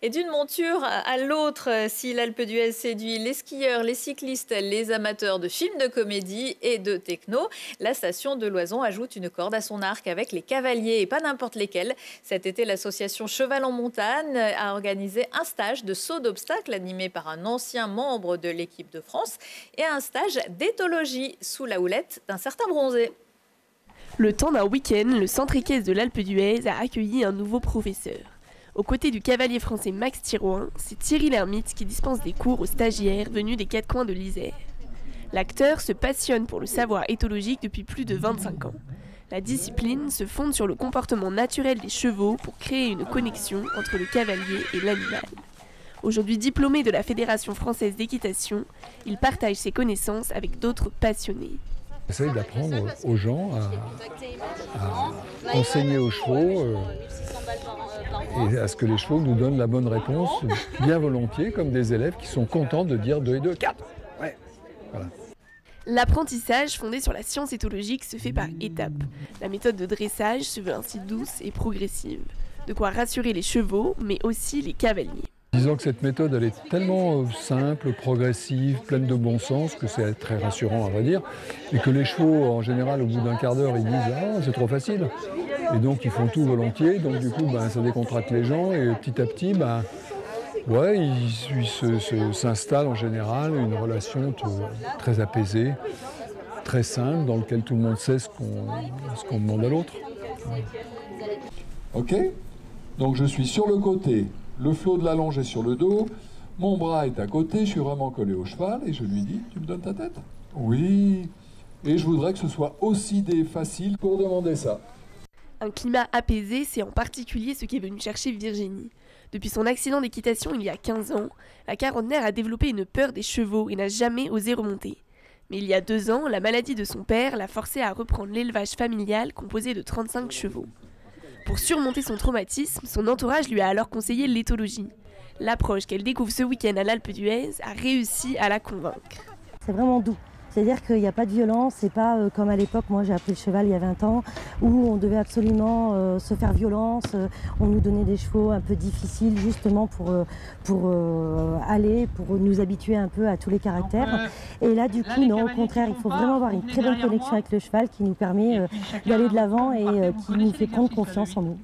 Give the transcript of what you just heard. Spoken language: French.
Et d'une monture à l'autre, si l'Alpe d'Huez séduit les skieurs, les cyclistes, les amateurs de films de comédie et de techno, la station de Loison ajoute une corde à son arc avec les cavaliers et pas n'importe lesquels. Cet été, l'association Cheval en Montagne a organisé un stage de saut d'obstacles animé par un ancien membre de l'équipe de France et un stage d'éthologie sous la houlette d'un certain Bronzé. Le temps d'un week-end, le centre équestre de l'Alpe d'Huez a accueilli un nouveau professeur. Aux côtés du cavalier français Max Thirouin, c'est Thierry Lhermitte qui dispense des cours aux stagiaires venus des quatre coins de l'Isère. L'acteur se passionne pour le savoir éthologique depuis plus de 25 ans. La discipline se fonde sur le comportement naturel des chevaux pour créer une connexion entre le cavalier et l'animal. Aujourd'hui diplômé de la Fédération française d'équitation, il partage ses connaissances avec d'autres passionnés. J'essaie d'apprendre aux gens à enseigner aux chevaux et à ce que les chevaux nous donnent la bonne réponse, bien volontiers, comme des élèves qui sont contents de dire 2 et 2, 4. Ouais. Voilà. L'apprentissage fondé sur la science éthologique se fait par étapes. La méthode de dressage se veut ainsi douce et progressive. De quoi rassurer les chevaux, mais aussi les cavaliers. Disons que cette méthode, elle est tellement simple, progressive, pleine de bon sens, que c'est très rassurant à vrai dire, et que les chevaux, en général, au bout d'un quart d'heure, ils disent « Ah, c'est trop facile ». Et donc, ils font tout volontiers, donc du coup, ça décontracte les gens, et petit à petit, il s'installe en général une relation très apaisée, très simple, dans laquelle tout le monde sait ce qu'on demande à l'autre. Ok, donc je suis sur le côté. Le flot de la longe est sur le dos, mon bras est à côté, je suis vraiment collé au cheval et je lui dis « Tu me donnes ta tête ?» Oui, et je voudrais que ce soit aussi facile pour demander ça. Un climat apaisé, c'est en particulier ce qu'est venue chercher Virginie. Depuis son accident d'équitation il y a 15 ans, la quarantenaire a développé une peur des chevaux et n'a jamais osé remonter. Mais il y a 2 ans, la maladie de son père l'a forcée à reprendre l'élevage familial composé de 35 chevaux. Pour surmonter son traumatisme, son entourage lui a alors conseillé l'éthologie. L'approche qu'elle découvre ce week-end à l'Alpe d'Huez a réussi à la convaincre. C'est vraiment doux. C'est-à-dire qu'il n'y a pas de violence, c'est pas comme à l'époque, moi j'ai appris le cheval il y a 20 ans, où on devait absolument se faire violence, on nous donnait des chevaux un peu difficiles justement pour nous habituer un peu à tous les caractères. Et là du coup, non, au contraire, il faut vraiment avoir une très bonne connexion avec le cheval qui nous permet d'aller de l'avant et qui nous fait prendre confiance en nous.